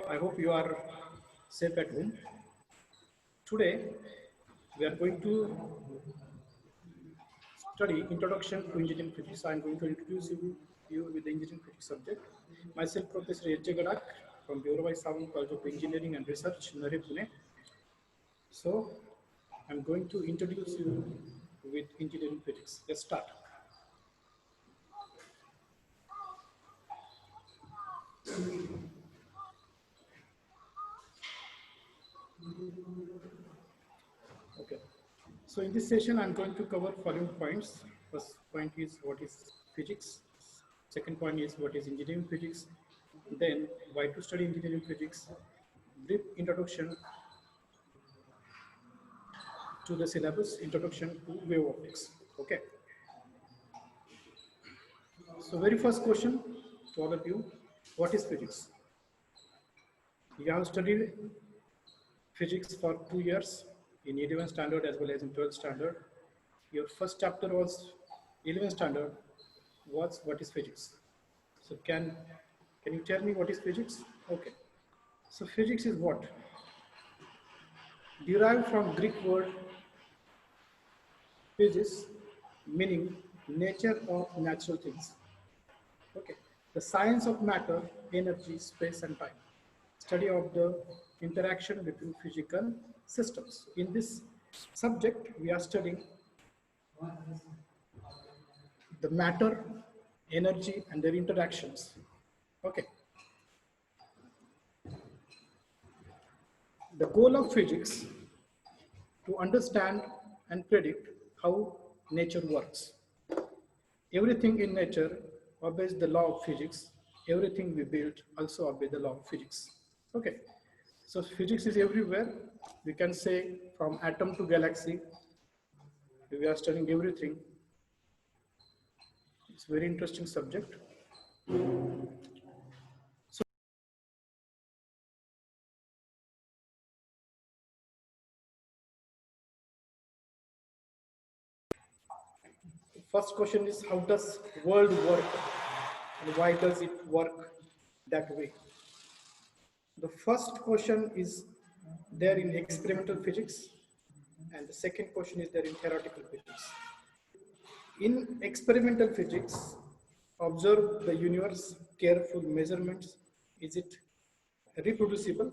I hope you are safe at home. Today, we are going to study Introduction to Engineering Physics. I am going to introduce you with the engineering physics subject. Myself, Professor H. J. Gadak from Beuravai Sawant College of Engineering and Research, Nare, Pune. So, I'm going to introduce you with engineering physics. Let's start. Okay. So in this session, I'm going to cover following points. First point is what is physics. Second point is what is engineering physics. Then why to study engineering physics. Brief introduction to the syllabus. Introduction to wave optics. Okay. So very first question to all of you: what is physics? You have studied physics for 2 years in 11th standard as well as in 12th standard. Your first chapter was 11th standard was what is physics. So can you tell me what is physics? Okay. So physics is what? Derived from Greek word physis, meaning nature of natural things. Okay. The science of matter, energy, space, and time. Study of the interaction between physical systems. In this subject, we are studying the matter, energy, and their interactions. Okay. The goal of physics to understand and predict how nature works. Everything in nature obeys the law of physics. Everything we build also obeys the law of physics. Okay. So physics is everywhere. We can say from atom to galaxy. We are studying everything. It's a very interesting subject. So first question is, how does world work and why does it work that way? The first question is there in experimental physics, and the second question is there in theoretical physics. In experimental physics, observe the universe, careful measurements. Is it reproducible?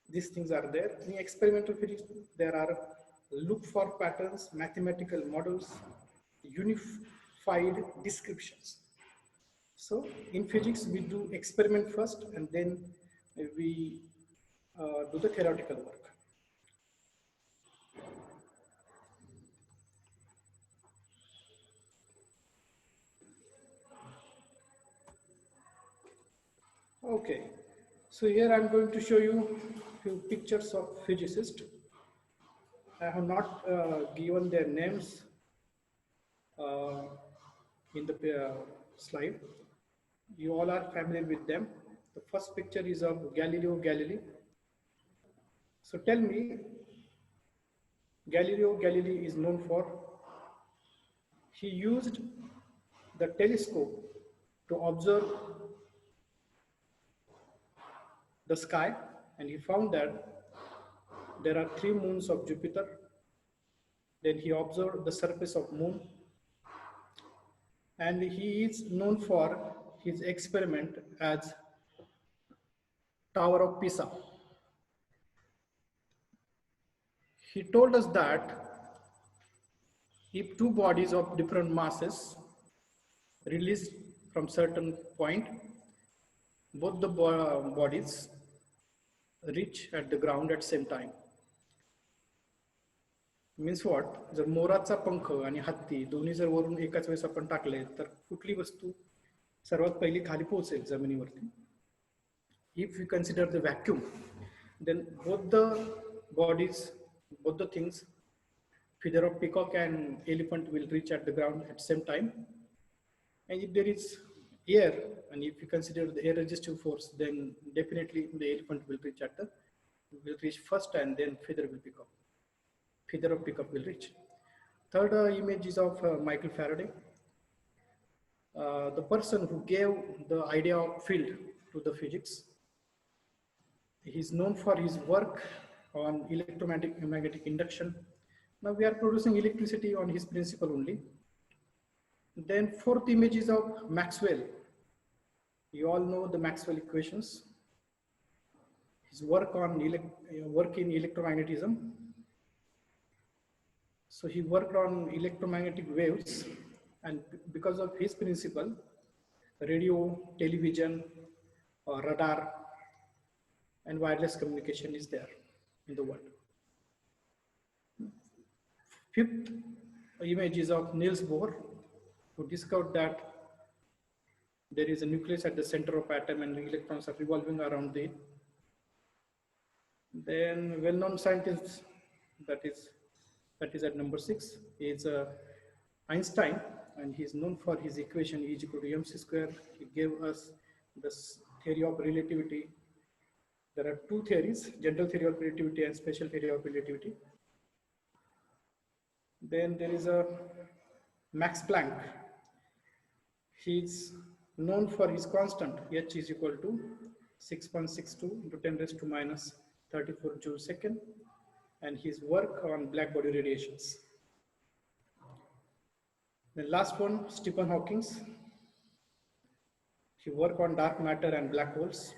These things are there. In experimental physics, there are look for patterns, mathematical models, unified descriptions. So in physics, we do experiment first and then we do the theoretical work. Okay, so here I'm going to show you a few pictures of physicists. I have not given their names uh, in the slide. You all are familiar with them. The first picture is of Galileo Galilei. So tell me, Galileo Galilei is known for, he used the telescope to observe the sky, and he found that there are 3 moons of Jupiter. Then he observed the surface of moon, and he is known for his experiment as Tower of Pisa. He told us that if two bodies of different masses released from certain point, both the bodies reach at the ground at same time. Means what, जर मोराचा पंख आणि हत्ती दोन्ही जर वरून एकाच वेळेस आपण टाकले तर कुठली वस्तू सर्वात पहिली खाली पोहोचेल जमिनीवरती. If we consider the vacuum, then both the bodies, both the things, feather of peacock and elephant will reach at the ground at same time. And if there is air, and if we consider the air resistive force, then definitely the elephant will reach first, and then feather of peacock will reach. Third image is of Michael Faraday, the person who gave the idea of field to the physics. He's known for his work on electromagnetic induction. Now we are producing electricity on his principle only. Then fourth image is of Maxwell. You all know the Maxwell equations. His work on work in electromagnetism. So he worked on electromagnetic waves, and because of his principle, radio, television, radar, and wireless communication is there in the world. Fifth image is of Niels Bohr, who discovered that there is a nucleus at the center of atom and the electrons are revolving around it. Then well-known scientist that is at number 6 is Einstein, and he is known for his equation E is equal to mc square. He gave us this theory of relativity. There are two theories, general theory of relativity and special theory of relativity. Then there is a Max Planck. He is known for his constant H is equal to 6.62 into 10 raised to minus 34 joules second, and his work on black body radiations. The last one, Stephen Hawking. He worked on dark matter and black holes.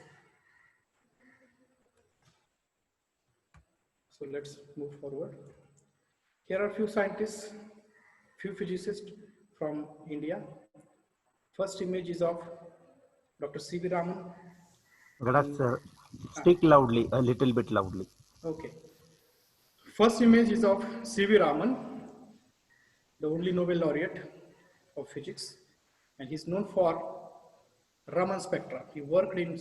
So let's move forward. Here are few scientists, few physicists from India. First image is of Dr. C.V. Raman. Gadak sir, speak loudly, a little bit loudly. Okay. First image is of C.V. Raman, the only Nobel laureate of physics, and he's known for Raman spectra. He worked in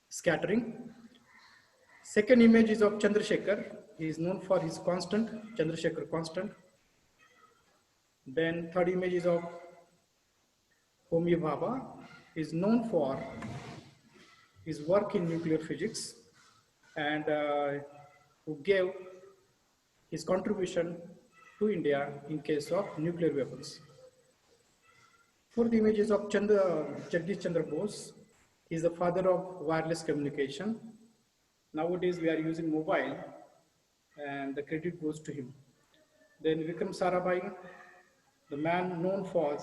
scattering. Second image is of Chandrasekhar. He is known for his constant, Chandrasekhar constant. Then third image is of Homi Bhabha. He is known for his work in nuclear physics and who gave his contribution to India in case of nuclear weapons. Fourth image is of Jagdish Chandra Bose. He is the father of wireless communication. Nowadays we are using mobile, and the credit goes to him. Then Vikram Sarabhai, the man known for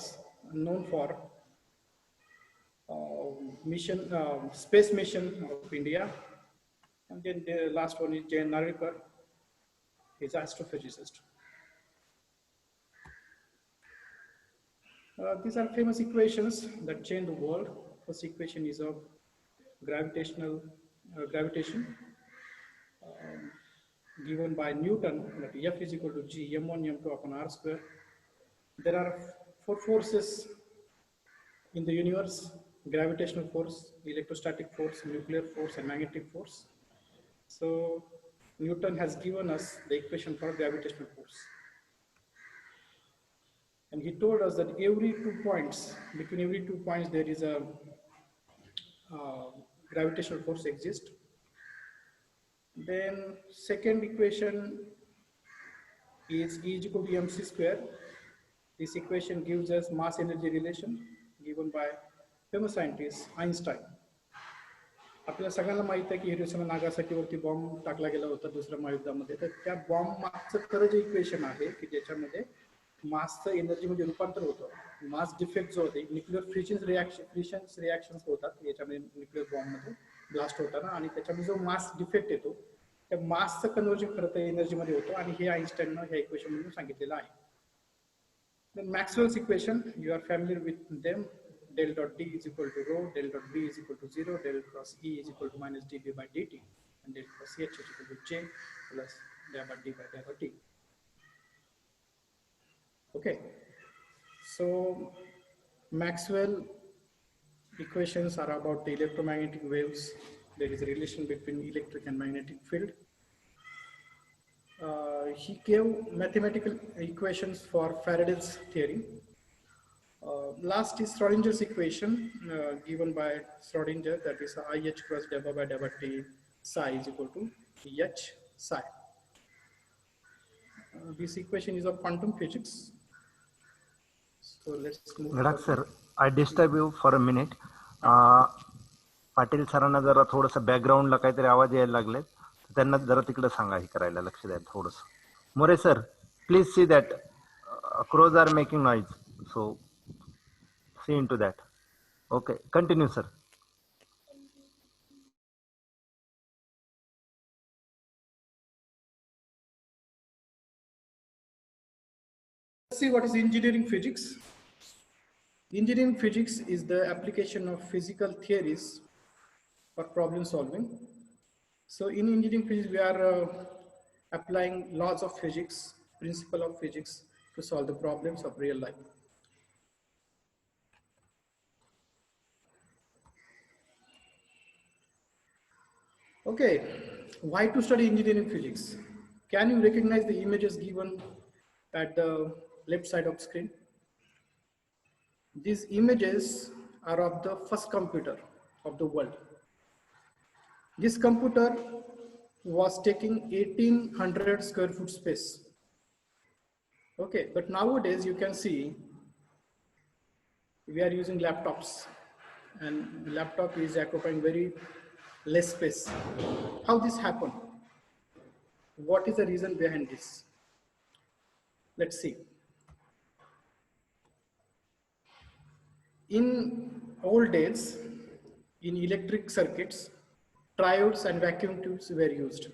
space mission of India. And then the last one is Jayan Narlikar. He's an astrophysicist. These are famous equations that change the world. First equation is of gravitation given by Newton, that F is equal to G m1 m2 upon r square. There are four forces in the universe: gravitational force, electrostatic force, nuclear force, and magnetic force. So Newton has given us the equation for gravitational force. And he told us that between every 2 points, there is a gravitational force exists. Then second equation is E is equal to mc square. This equation gives us mass energy relation given by famous scientist Einstein. आपल्याला सगळ्यांना माहित आहे की Hiroshima नागासाकीवरती bomb टाकला गेला होता दुसऱ्या महायुद्धामध्ये. तर त्या बॉम्ब मागचं खरं जे इक्वेशन आहे की ज्याच्यामध्ये मासचं एनर्जी मध्ये रूपांतर होतं. मास डिफेक्ट जो होते न्यूक्लिअर फ्युजन रिॲक्शन्स होतात याच्यामध्ये न्यूक्लिअर बॉम्ब मध्ये ब्लास्ट होताना, आणि त्याच्यामध्ये जो मास डिफेक्ट येतो त्या मासचं कन्व्हर्जन खरं तर एनर्जी मध्ये होतं, आणि हे आईन्स्टाईननं ह्या इक्वेशन मधून सांगितलेलं आहे. Then Maxwell's equation, you are familiar with them. Del dot D is equal to rho, del dot B is equal to 0, del cross E is equal to minus dB by dt, and del cross H is equal to J plus del by D by del by T. Okay, so Maxwell equations are about the electromagnetic waves. There is a relation between electric and magnetic field. He gave mathematical equations for Faraday's theory. Last is Schrodinger's equation given by Schrodinger, that is IH cross delta by delta T psi is equal to H psi. This equation is of quantum physics. So let's move. Gadak sir, I disturb you for a minute. Patil सरांना जरा थोडस बॅकग्राऊंडला काहीतरी आवाज यायला लागले, त्यांना जरा तिकडे सांगा हे करायला, लक्ष द्या थोडस. More sir, please see that crows are making noise, so see into that. Okay, continue sir. Let's see what is engineering physics. Engineering physics is the application of physical theories for problem solving. So in engineering physics, we are applying laws of physics, principle of physics to solve the problems of real life. Okay, why to study engineering physics? Can you recognize the images given at the left side of screen? These images are of the first computer of the world. This computer was taking 1800 square foot space. Okay, but nowadays you can see we are using laptops, and the laptop is occupying very less space. How this happened? What is the reason behind this? Let's see. In old days, in electric circuits, triodes and vacuum tubes were used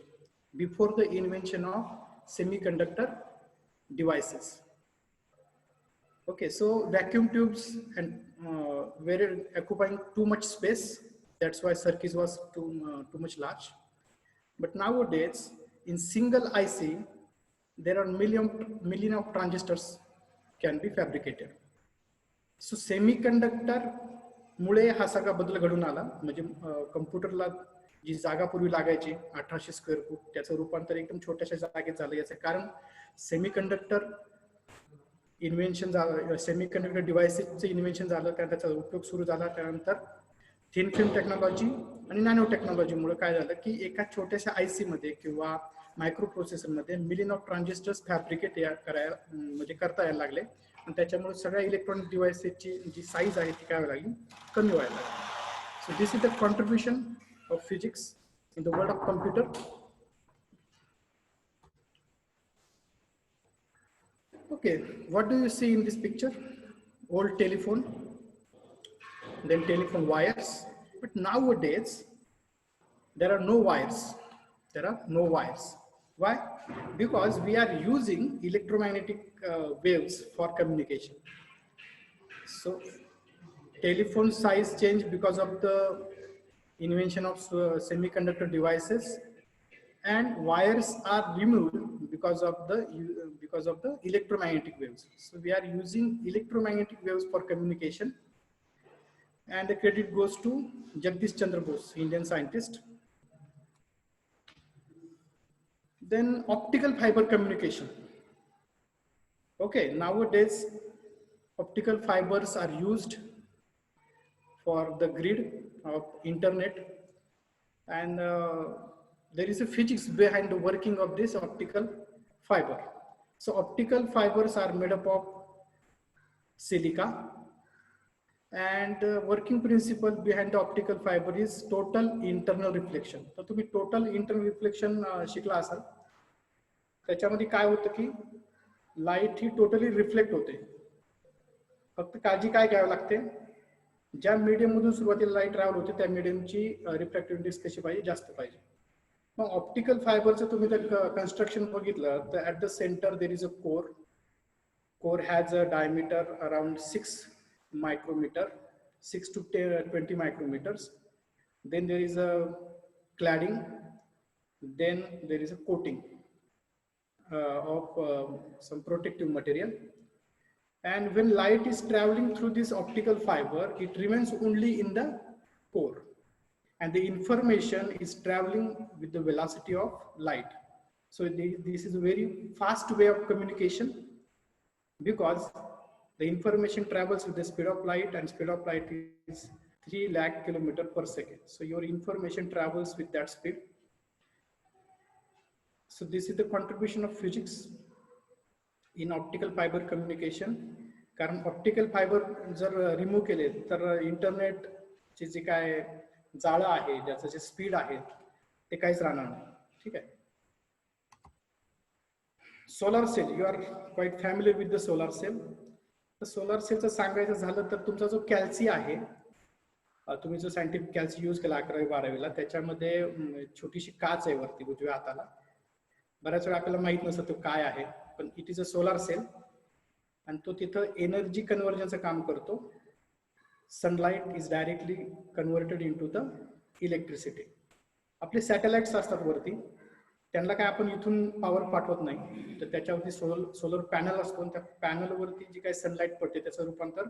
before the invention of semiconductor devices. Okay, so vacuum tubes and were occupying too much space. That's why circuit was too much large. But nowadays, in single IC, there are million of transistors can be fabricated. So semiconductor मुळे हा सगळा बदल घडून आला. म्हणजे कम्प्युटरला जी जागा पूर्वी लागायची 1800 स्क्वेअर फूट, त्याचं रूपांतर एकदम छोट्याशा जागेत झालं. याचं कारण सेमीकंडक्टर इन्व्हेन्शन झालं, सेमीकंडक्टर डिव्हाइसेसचं इन्व्हेन्शन झालं, त्याचा उपयोग सुरू झाला. त्यानंतर थिन फिल्म टेक्नॉलॉजी आणि नॅनो टेक्नॉलॉजीमुळे काय झालं की एका छोट्याशा आयसी मध्ये किंवा मायक्रो प्रोसेसरमध्ये मिलियन ऑफ ट्रान्झिस्टर्स फॅब्रिकेट करायला म्हणजे करता यायला लागले. आणि त्याच्यामुळे सगळ्या इलेक्ट्रॉनिक डिव्हाइसेसची जी साईज आहे ती काय व्हायला लागली, कमी व्हायला लागली. So this is the contribution of physics in the world of computer. Okay, what do you see in this picture? Old telephone, then telephone wires. But nowadays, there are no wires. There are no wires. Why? Because we are using electromagnetic waves for communication. So, telephone size changed because of the invention of semiconductor devices, and wires are removed because of the electromagnetic waves. So we are using electromagnetic waves for communication, and the credit goes to Jagdish Chandra Bose, Indian scientist. Then optical fiber communication. Okay, nowadays optical fibers are used for the grid of internet, and there is a physics behind the working of this optical fiber. So optical fibers are made up of silica, and working principle behind the optical fiber is total internal reflection. तर तुम्ही total internal reflection शिकला असाल. त्याच्यामध्ये काय होतं की light ही totally reflect होते. फक्त काळजी काय घ्यावी लागते, ज्या मीडियम मधून सुरुवातीला लाईट ट्रॅव्हल होते त्या मीडियमची रिफ्रॅक्टिव्ह इंडेक्स कशी पाहिजे, जास्त पाहिजे. मग ऑप्टिकल फायबरचं तुम्ही जर कंस्ट्रक्शन बघितलं तर at the centre there is a core. Core has a diameter around 6 micrometer, 6 to 20 micrometers. Then there is a cladding, then there is a coating of some protective material. And when light is traveling through this optical fiber, it remains only in the core, and the information is traveling with the velocity of light. So this is a very fast way of communication, because the information travels with the speed of light, and speed of light is 3 lakh kilometers per second. So your information travels with that speed. So this is the contribution of physics in optical fiber communication. कारण optical fibre जर remove केले तर internet चे जे काय जाळं आहे, ज्याचं जे स्पीड आहे ते काहीच राहणार नाही. ठीक आहे. Solar cell, you are quite familiar with the solar cell. तर सोलार सेलचं सांगायचं झालं तर तुमचा जो कॅल्सी आहे, तुम्ही जो सायंटिफिक कॅल्सी यूज केला 11वी-12वीला, त्याच्यामध्ये छोटीशी काच आहे वरती उजव्या हाताला. बऱ्याच वेळा आपल्याला माहित नसतं तो काय आहे, पण it is a solar cell आणि तो तिथं एनर्जी कन्व्हर्जनचं काम करतो. Sunlight is directly converted into the electricity. आपले सॅटेलाइट्स असतात वरती, त्यांना काय आपण इथून पॉवर पाठवत नाही, तर त्याच्यावरती सोलर पॅनल असतो आणि त्या पॅनलवरती जी काही सनलाइट पडते त्याचं रूपांतर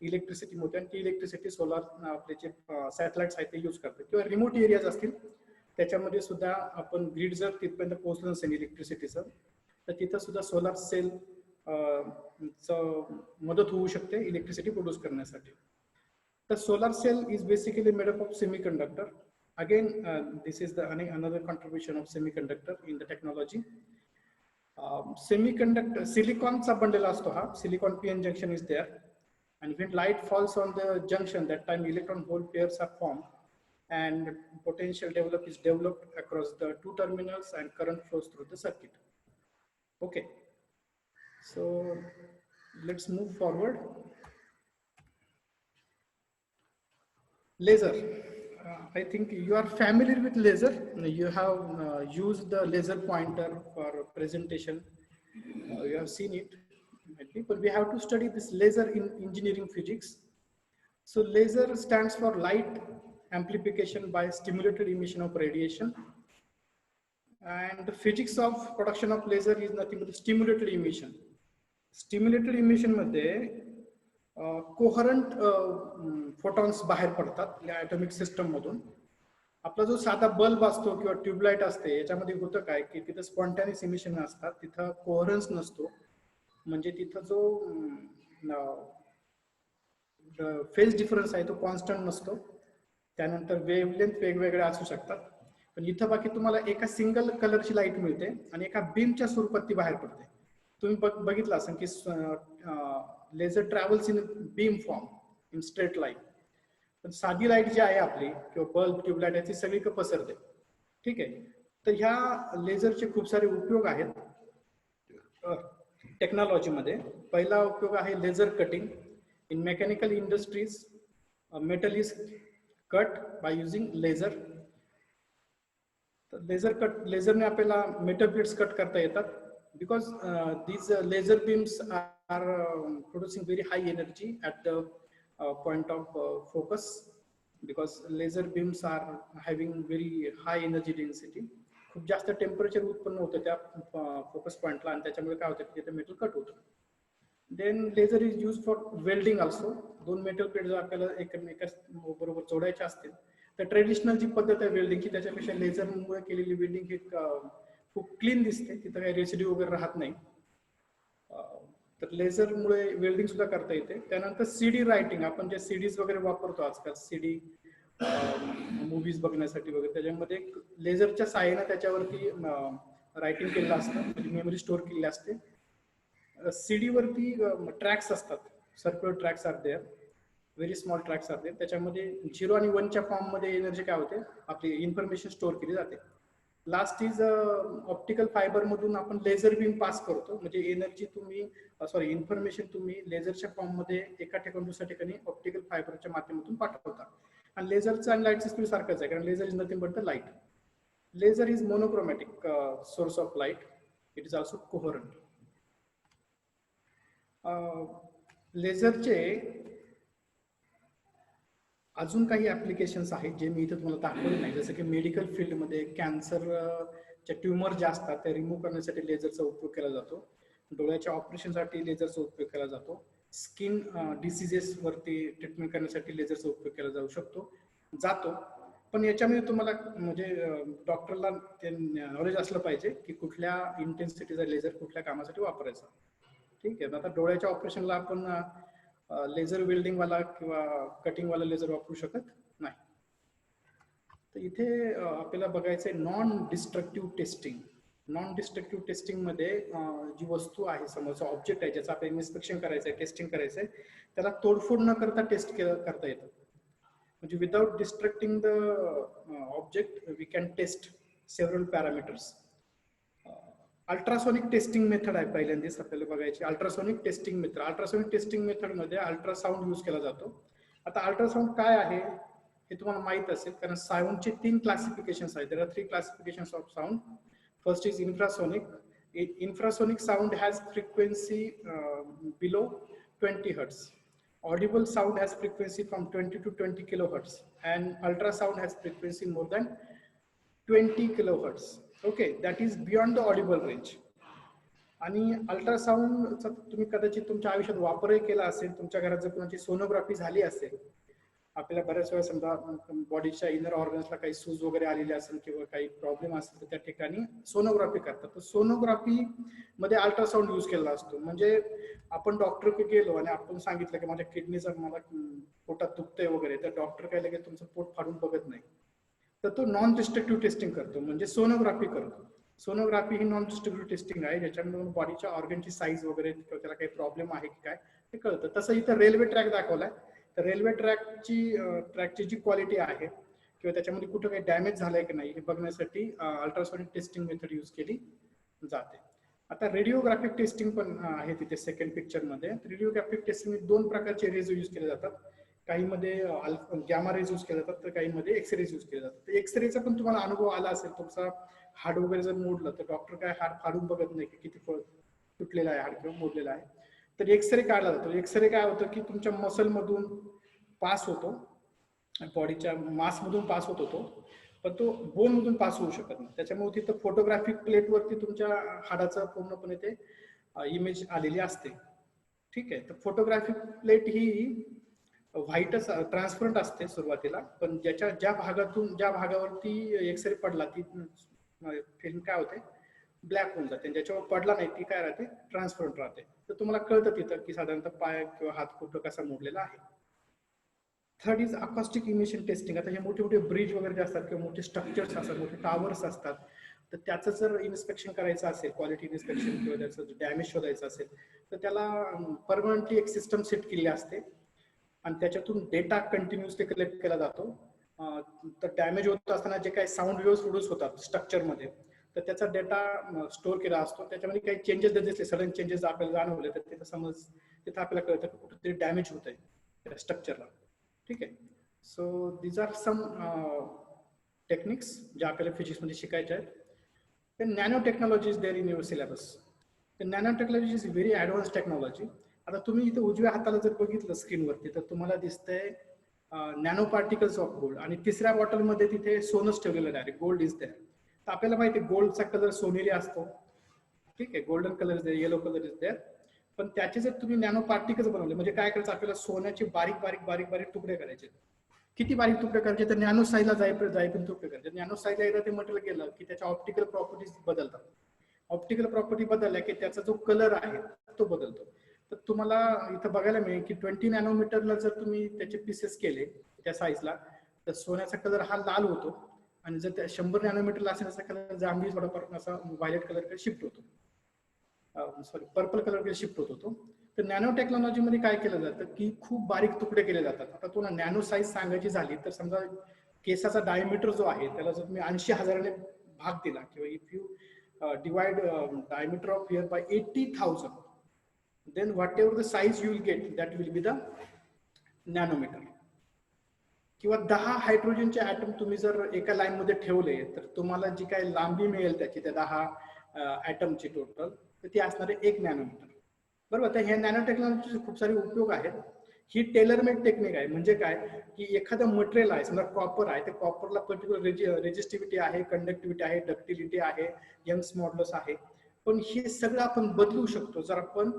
इलेक्ट्रिसिटी होते आणि ती इलेक्ट्रिसिटी सोलार आपले जे सॅटेलाइट्स आहेत ते यूज करतात. किंवा रिमोट एरियाज असतील त्याच्यामध्ये सुद्धा आपण ग्रीड जर तिथपर्यंत पोहोचलं नसेल इलेक्ट्रिसिटीचं, तर तिथं सुद्धा सोलार सेल मदत होऊ शकते इलेक्ट्रिसिटी प्रोड्यूस करण्यासाठी. तर solar cell is basically made up of semiconductor. Again, this is the another contribution of semiconductor in the technology. Semiconductor silicon चा बनलेला असतो हा. Silicon PN junction is there, and when light falls on the junction, that time electron hole pairs are formed, and potential is developed across the two terminals, and current flows through the circuit. Okay, so let's move forward. Laser. I think you are familiar with laser. You have used the laser pointer for presentation. You have seen it, but we have to study this laser in engineering physics. So laser stands for light amplification by stimulated emission of radiation. And the physics of production of laser is nothing but stimulated emission. Stimulated emission मध्ये कोहरंट photons बाहेर पडतात या atomic system मधून. आपला जो साधा bulb असतो किंवा ट्यूबलाइट असते, याच्यामध्ये होतं काय की तिथं स्पॉन्टॅनियस इमिशन असतात, तिथं कोहरन्स नसतो, म्हणजे तिथं जो फेज डिफरन्स आहे तो कॉन्स्टंट नसतो. त्यानंतर वेव्हलेंथ वेगवेगळ्या असू शकतात, पण इथं बाकी तुम्हाला एका सिंगल कलरची लाईट मिळते आणि एका बीमच्या स्वरूपात ती बाहेर पडते. तुम्ही बघितलं असेल की laser travels in beam form in straight line. पण साधी लाईट जी आहे आपली किंवा बल्ब ट्यूबलाईट आहे ती सगळीकडे पसरते. ठीक आहे. तर ह्या लेझरचे खूप सारे उपयोग आहेत टेक्नॉलॉजीमध्ये. पहिला उपयोग आहे laser cutting. In mechanical industries metal is cut by using laser. लेझरने आपल्याला मेटल प्लेट्स कट करता येतात. Because these laser beams are producing very high energy at the point of focus, because laser beams are having very high energy density. खूप जास्त temperature उत्पन्न होतं त्या focus पॉइंटला आणि त्याच्यामुळे काय होतं की तिथे मेटल कट होतं. Then laser is use for welding also. दोन मेटल प्लेट जर आपल्याला एकमेका बरोबर जोडायच्या असतील तर ट्रेडिशनल जी पद्धत आहे वेल्डिंगची त्याच्यापेक्षा लेझरमुळे केलेली वेल्डिंग ही खूप क्लीन दिसते, तिथं काही रेसिड्यू वगैरे राहत नाही. तर लेझरमुळे वेल्डिंग सुद्धा करता येते. त्यानंतर सीडी रायटिंग, आपण जे सीडीज वगैरे वापरतो आजकाल, सीडी मूवीज बघण्यासाठी वगैरे, त्याच्यामध्ये लेझरच्या साहाय्याने त्याच्यावरती रायटिंग केलेलं असतं, म्हणजे मेमरी स्टोअर केलेली असते. सीडी वरती ट्रॅक्स असतात, circular tracks are there, very small tracks are there. त्याच्यामध्ये 0 आणि 1च्या फॉर्म मध्ये एनर्जी काय होते, आपली इन्फॉर्मेशन स्टोअर केली जाते. लास्ट इज ऑप्टिकल फायबर मधून आपण लेझर बीम पास करतो, म्हणजे एनर्जी तुम्ही इन्फॉर्मेशन तुम्ही लेझरच्या फॉर्म मध्ये एका ठिकाणी दुसऱ्या ठिकाणी ऑप्टिकल फायबरच्या माध्यमातून पाठवता. आणि लेझरचा आणि लाईटचा स्पीड सारखाच आहे, कारण laser is nothing but the light. Laser is monochromatic source of light. It is also coherent. लेझरचे अजून काही ऍप्लिकेशन्स आहेत जे मी इथे तुम्हाला दाखवले नाही, जसं की मेडिकल फील्डमध्ये कॅन्सरच्या ट्युमर जे असतात ते रिमूव्ह करण्यासाठी लेझरचा उपयोग केला जातो. डोळ्याच्या ऑपरेशनसाठी लेझरचा उपयोग केला जातो. स्किन डिसीजेस वरती ट्रीटमेंट करण्यासाठी लेझरचा उपयोग केला जातो. पण याच्यामध्ये तुम्हाला म्हणजे डॉक्टरला ते नॉलेज असलं पाहिजे की कुठल्या इंटेन्सिटीचा लेझर कुठल्या कामासाठी वापरायचा. ठीक आहे. आता डोळ्याच्या ऑपरेशनला आपण लेझर वेल्डिंग वाला किंवा कटिंग वाला लेझर वापरू शकत नाही. तर इथे आपल्याला बघायचंय non destructive testing. Non destructive testing मध्ये जी वस्तू आहे, समोरचा ऑब्जेक्ट आहे ज्याचं आपल्याला इन्स्पेक्शन करायचंय, टेस्टिंग करायचंय, त्याला तोडफोड न करता टेस्ट करता येतं. म्हणजे without destructing the object we can test several parameters. Ultrasonic testing method आहे पहिल्यांदाच आपल्याला बघायची. Ultrasonic testing method. Ultrasonic testing मेथडमध्ये अल्ट्रासाऊंड यूज केला जातो. आता अल्ट्रासाऊंड काय आहे हे तुम्हाला माहित असेल, कारण साऊंडचे 3 क्लासिफिकेशन्स आहेत. There are 3 classifications of sound. First is infrasonic. Infrasonic sound has frequency below 20 hertz. Audible sound has frequency from 20 to 20 kilohertz, and ultrasound has frequency more than 20 kilohertz. Okay, that is beyond the audible range. आणि अल्ट्रासाऊंडचा तुम्ही कदाचित तुमच्या आयुष्यात वापरही केला असेल. तुमच्या घरात जर कोणाची सोनोग्राफी झाली असेल, आपल्याला बऱ्याच वेळा समजा बॉडीच्या इनर ऑर्गन्सला काही सूज वगैरे आलेले असेल किंवा काही प्रॉब्लेम असेल तर त्या ठिकाणी सोनोग्राफी करतात. तर सोनोग्राफी मध्ये अल्ट्रासाऊंड यूज केला असतो. म्हणजे आपण डॉक्टरकडे गेलो आणि आपण सांगितलं की माझ्या किडनीचा मला पोटात दुखतंय वगैरे, तर डॉक्टर काय लगेच तुमचं पोट फाडून बघत नाही, तर तो नॉन डिस्ट्रक्टिव्ह टेस्टिंग करतो, म्हणजे सोनोग्राफी करतो. सोनोग्राफी ही नॉन डिस्ट्रक्टिव्ह टेस्टिंग आहे, ज्याच्यामध्ये बॉडीच्या ऑर्गनची साईज वगैरे किंवा त्याला काही प्रॉब्लेम आहे की काय ते कळतं. तसं इथं रेल्वे ट्रॅक दाखवलाय. तर रेल्वे ट्रॅकची जी क्वालिटी आहे किंवा त्याच्यामध्ये कुठं काही डॅमेज झालंय की नाही हे बघण्यासाठी अल्ट्रासोनिक टेस्टिंग मेथड यूज केली जाते. आता रेडिओग्राफिक टेस्टिंग पण आहे तिथे सेकंड पिक्चर मध्ये. रेडिओग्राफिक टेस्टिंग 2 प्रकारचे रेज यूज केले जातात. काहीमध्ये गॅमा रेज यूज केले जातात, तर काहीमध्ये एक्सरेज यूज केले जातात. एक्सरेचा पण तुम्हाला अनुभव आला असेल. तुमचा हाड वगैरे जर मोडलं तर डॉक्टर काय हाड फाडून बघत नाही की किती तुटलेला आहे हाड किंवा मोडलेला आहे. तर एक्सरे काढला जातो. एक्सरे काय होतं की तुमच्या मसल मधून पास होतो, बॉडीच्या मास मधून पास होत होतो, पण तो बोन मधून पास होऊ शकत नाही. त्याच्यामुळे तिथं फोटोग्राफिक प्लेट वरती तुमच्या हाडाचं पूर्णपणे ते इमेज आलेली असते. ठीक आहे. तर फोटोग्राफिक प्लेट ही व्हाईटच ट्रान्सपरंट असते सुरुवातीला, पण ज्या भागावरती एक्सरे पडला ती फिल्म काय होते ब्लॅक होऊन जाते. ज्याच्यावर पडला नाही ती काय राहते ट्रान्सपरंट राहते. तर तुम्हाला कळतं तिथं की साधारणतः पाय किंवा हात कुठं कसा मोडलेला आहे. Third is acoustic emission testing. आता हे मोठे मोठे ब्रिज वगैरे जे असतात किंवा मोठे स्ट्रक्चर्स असतात, मोठे टावर्स असतात, तर त्याचं जर इन्स्पेक्शन करायचं असेल, क्वालिटी इन्स्पेक्शन किंवा त्याचं डॅमेज शोधायचं असेल, तर त्याला परमनंटली एक सिस्टम सेट केली असते आणि त्याच्यातून डेटा कंटिन्युअसली कलेक्ट केला जातो. तर डॅमेज होत असताना जे काही साऊंड वेव्हज प्रोड्यूस होतात स्ट्रक्चरमध्ये, तर त्याचा डेटा स्टोअर केला असतो. त्याच्यामध्ये काही चेंजेस जर दिसले, सडन चेंजेस आपल्याला जाणवले, तर तिथं समज तिथं आपल्याला कळतं की कुठेतरी डॅमेज होत आहे त्या स्ट्रक्चरला. ठीक आहे. So these are some techniques ज्या आपल्याला फिजिक्समध्ये शिकायच्या आहेत. तर nano technology is there in your syllabus. तर nano technology is very advance technology. आता तुम्ही इथे उजव्या हाताला जर बघितलं स्क्रीनवरती, तर तुम्हाला दिसतंय नॅनो पार्टिकल्स ऑफ गोल्ड, आणि तिसऱ्या बॉटलमध्ये तिथे सोनच ठेवलेलं डायरेक्ट, गोल्ड इज देअर. तर आपल्याला माहिती आहे गोल्डचा कलर सोनेरी असतो. ठीक आहे. Golden colour is there, yellow colour is there. पण त्याचे जर तुम्ही नॅनो पार्टिकल्स बनवले, म्हणजे काय करायचं आपल्याला सोन्याचे बारीक बारीक बारीक बारीक तुकडे करायचे. किती बारीक तुकडे करायचे, तर नॅनो साईजला जाईपर्यंत तुकडे करायचे. नॅनो साईजला एकदा ते मटेरियल गेलं की त्याच्या ऑप्टिकल प्रॉपर्टीज बदलतात. ऑप्टिकल प्रॉपर्टी बदलल्या की त्याचा जो कलर आहे तो बदलतो. तर तुम्हाला इथं बघायला मिळेल की 20 नॅनोमीटरला जर तुम्ही त्याचे पीसेस केले त्या साईजला, तर सोन्याचा कलर हा लाल होतो, आणि जर त्या 100 नॅनोमीटरला असेल त्याचा कलर जांभळी थोडाफार असा व्हायलेट कलर शिफ्ट होतो, सॉरी पर्पल कलर शिफ्ट होतो तो. तर नॅनो टेक्नॉलॉजीमध्ये काय केलं जातं की खूप बारीक तुकडे केले जातात. आता तुला नॅनो साईज सांगायची झाली तर समजा केसाचा डायमीटर जो आहे त्याला जर तुम्ही 80,000ने भाग दिला, किंवा if you divide diameter of hair by 80,000, then whatever the size you will get, that will be the nanometer. किंवा 10 हायड्रोजनचे ऍटम तुम्ही जर एका लाईन मध्ये ठेवले, तर तुम्हाला जी काही लांबी मिळेल त्याची त्या 10 ऍटमची टोटल, तर ती असणारे 1 नॅनोमीटर. बरोबर. तर ह्या नॅनो टेक्नॉलॉजीचे खूप सारे उपयोग आहेत. ही टेलर मेड टेक्निक आहे. म्हणजे काय की एखादं मटेरियल आहे, समजा कॉपर आहे, त्या कॉपरला पर्टिक्युलर रेजिस्टिव्हिटी आहे, कंडक्टिव्हिटी आहे, डक्टिलिटी आहे, यंग्स मॉड्युलस आहे, पण हे सगळं आपण बदलू शकतो जर आपण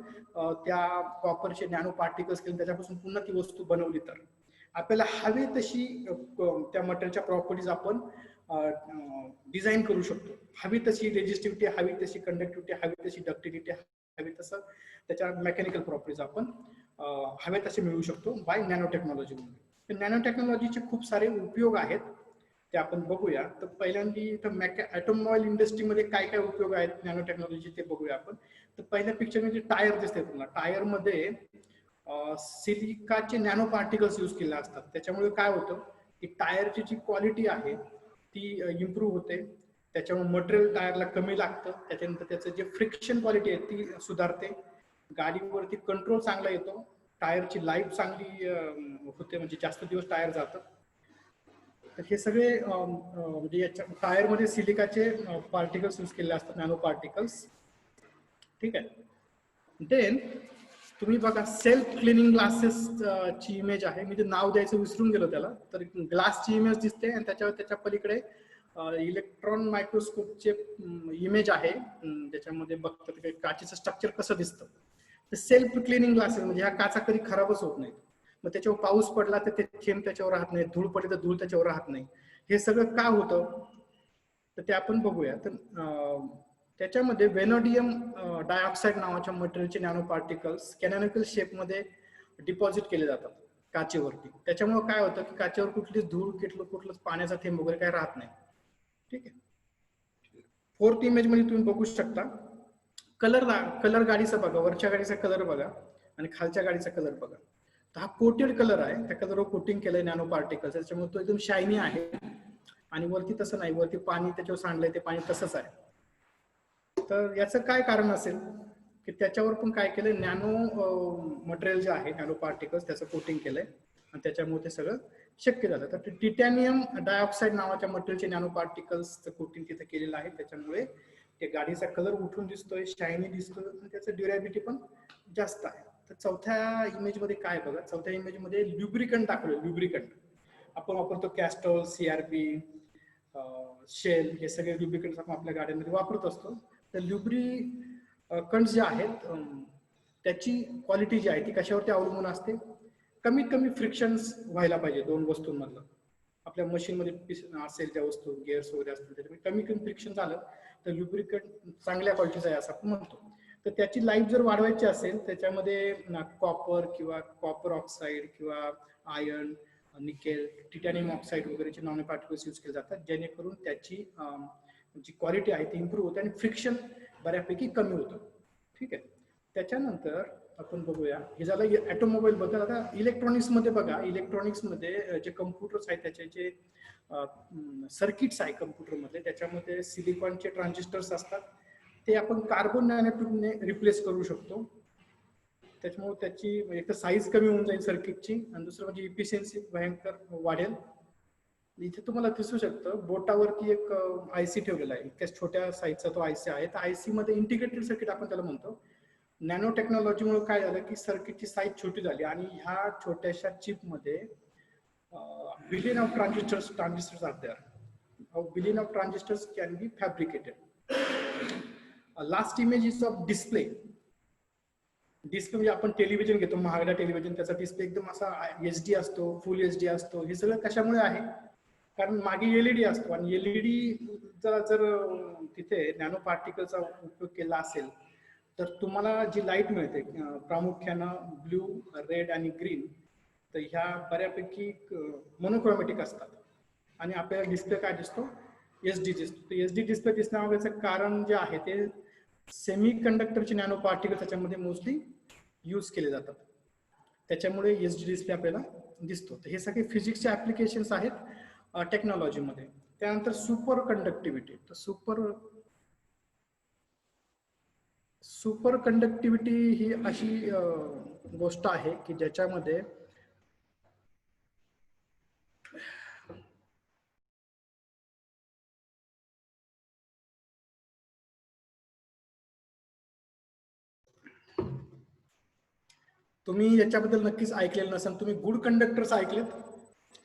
त्या कॉपरचे नॅनो पार्टिकल्स केले, त्याच्यापासून पुन्हा ती वस्तू बनवली. तर आपल्याला हवी तशी त्या मटेरियलच्या प्रॉपर्टीज आपण डिझाईन करू शकतो. हवी तशी रेजिस्टिव्हिटी, हवी तशी कंडक्टिव्हिटी, हवी तशी डक्टिलिटी, हवी तसं त्याच्या मेकॅनिकल प्रॉपर्टीज आपण हवे तसे मिळवू शकतो बाय नॅनो टेक्नॉलॉजीमध्ये. नॅनो टेक्नॉलॉजीचे खूप सारे उपयोग आहेत, ते आपण बघूया. तर पहिल्यांदा ऑटोमोबाईल इंडस्ट्रीमध्ये काय काय उपयोग आहेत नॅनो टेक्नॉलॉजी ते बघूया आपण. तर पहिल्या पिक्चरमध्ये टायर दिसते तुम्हाला. टायर मध्ये सिलिकाचे नॅनो पार्टिकल्स यूज केले असतात. त्याच्यामुळे काय होतं की टायरची जी क्वालिटी आहे ती इम्प्रूव्ह होते. त्याच्यामुळे मटेरियल टायरला कमी लागतं. त्याच्यानंतर त्याचं जे फ्रिक्शन क्वालिटी आहे ती सुधारते. गाडीवरती कंट्रोल चांगला येतो. टायरची लाईफ चांगली होते, म्हणजे जास्त दिवस टायर जातं. तर हे सगळे म्हणजे याच्या टायरमध्ये सिलिकाचे पार्टिकल्स यूज केले असतात, नॅनो पार्टिकल्स. ठीक आहे. देन तुम्ही बघा सेल्फ क्लिनिंग ग्लासेस ची इमेज आहे. मी ते नाव द्यायचं विसरून गेलो त्याला. तर ग्लासची इमेज दिसते आणि त्याच्या पलीकडे इलेक्ट्रॉन मायक्रोस्कोपचे इमेज आहे. त्याच्यामध्ये बघतात की काचेचं स्ट्रक्चर कसं दिसतं. तर सेल्फ क्लिनिंग ग्लासेस म्हणजे ह्या काचा कधी खराबच होत नाहीत. मग त्याच्यावर पाऊस पडला तर ते थेंब त्याच्यावर राहत नाही, धूळ पडली तर धूळ त्याच्यावर राहत नाही. हे सगळं का होतं तर ते आपण बघूया. तर त्याच्यामध्ये व्हेनोडियम डायऑक्साईड नावाच्या मटेरियलचे नॅनो पार्टिकल्स कॅनॉनिकल शेपमध्ये डिपॉझिट केले जातात काचेवरती. त्याच्यामुळे काय होतं की काचेवर कुठलीच धूळ कुठलंच पाण्याचा थेंब वगैरे काय राहत नाही. ठीक आहे. फोर्थ इमेज मध्ये तुम्ही बघू शकता कलर गाडीचा बघा. वरच्या गाडीचा कलर बघा आणि खालच्या गाडीचा कलर बघा. तर हा कोटेड कलर आहे. त्या कलरवर कोटिंग केलंय नॅनो पार्टिकल्स. त्याच्यामुळे तो एकदम शायनी आहे. आणि वरती तसं नाही, वरती पाणी त्याच्यावर सांडलंय ते पाणी तसंच आहे. तर याचं काय कारण असेल की त्याच्यावर पण काय केलंय, नॅनो मटेरियल जे आहे नॅनो पार्टिकल्स त्याचं कोटिंग केलंय आणि त्याच्यामुळे ते सगळं शक्य झालं. तर टिटॅनियम डायऑक्साईड नावाच्या मटेरियलचे नॅनो पार्टिकल्सचं कोटिंग तिथे केलेलं आहे. त्याच्यामुळे ते गाडीचा कलर उठून दिसतोय, शायनी दिसतोय आणि त्याचं ड्युरेबिलिटी पण जास्त आहे. तर चौथ्या इमेज मध्ये काय बघा, चौथ्या इमेज मध्ये ल्युब्रिकंट दाखवलं. ल्युब्रिकंट आपण वापरतो, कॅस्ट्रॉल, सीआरपी, शेल, हे सगळे ल्युब्रिकंट आपण आपल्या गाड्यांमध्ये वापरत असतो. तर ल्युब्रिकंट जे आहेत त्याची क्वालिटी जी आहे ती कशावरती अवलंबून असते. कमीत कमी फ्रिक्शन्स व्हायला पाहिजे दोन वस्तूंमधलं. आपल्या मशीनमध्ये असेल त्या वस्तू गिअर्स वगैरे असतील त्याच्यामध्ये कमी कमी फ्रिक्शन झालं तर ल्युब्रिकंट चांगल्या क्वालिटीचं आहे असं आपण म्हणतो. तर त्याची लाईफ जर वाढवायची असेल त्याच्यामध्ये कॉपर किंवा कॉपर ऑक्साईड किंवा आयर्न, निकेल, टिटॅनियम ऑक्साईड वगैरेचे नॉन पार्टिकल्स यूज केले जातात, जेणेकरून त्याची जी क्वालिटी आहे ती इम्प्रूव्ह होते आणि फ्रिक्शन बऱ्यापैकी कमी होतं. ठीक आहे. त्याच्यानंतर आपण बघूया, हे झालं ऑटोमोबाईल बद्दल. आता इलेक्ट्रॉनिक्स मध्ये बघा, इलेक्ट्रॉनिक्स मध्ये जे कम्प्युटर्स आहेत त्याचे जे सर्किट्स आहे कम्प्युटरमध्ये, त्याच्यामध्ये सिलिकॉनचे ट्रान्झिस्टर्स असतात. ते आपण कार्बन नॅनोट्यूबने रिप्लेस करू शकतो. त्याच्यामुळे त्याची एक तर साईज कमी होऊन जाईल सर्किटची आणि दुसरं म्हणजे इफिशियन्सी भयंकर वाढेल. इथे तुम्हाला दिसू शकतं बोटावरती एक आयसी ठेवलेला आहे. इतक्या छोट्या साईजचा तो आयसी आहे. तर आयसी मध्ये इंटिग्रेटेड सर्किट आपण त्याला म्हणतो. नॅनो टेक्नॉलॉजीमुळे काय झालं की सर्किटची साईज छोटी झाली आणि ह्या छोट्याशा चिपमध्ये billion of transistors are there. Billion of transistors can be fabricated. Last image is of display. Display म्हणजे आपण टेलिव्हिजन घेतो, महागडा टेलिव्हिजन, त्याचा डिस्प्ले एकदम असा एचडी असतो, फुल एचडी असतो. हे सगळं कशामुळे आहे, कारण मागे एलईडी असतो आणि एलईडीचा जर तिथे नॅनो पार्टिकलचा उपयोग केला असेल तर तुम्हाला जी लाईट मिळते प्रामुख्यानं ब्ल्यू, रेड आणि ग्रीन, तर ह्या बऱ्यापैकी मोनोक्रोमॅटिक असतात आणि आपल्याला डिस्प्ले काय दिसतो, एचडी दिसतो. तर एचडी डिस्प्ले दिसण्यामागचं कारण जे आहे ते सेमी कंडक्टरचे नॅनो पार्टिकल त्याच्यामध्ये मोस्टली यूज केले जातात. त्याच्यामुळे एचडी डिस्प्ले आपल्याला दिसतो. तर हे सगळे फिजिक्सचे ऍप्लिकेशन्स आहेत टेक्नॉलॉजीमध्ये. त्यानंतर सुपर कंडक्टिव्हिटी. तर सुपर कंडक्टिव्हिटी ही अशी गोष्ट आहे की ज्याच्यामध्ये तुम्ही याच्याबद्दल नक्कीच ऐकलेलं नसेल. तुम्ही गुड कंडक्टर्स ऐकलेत,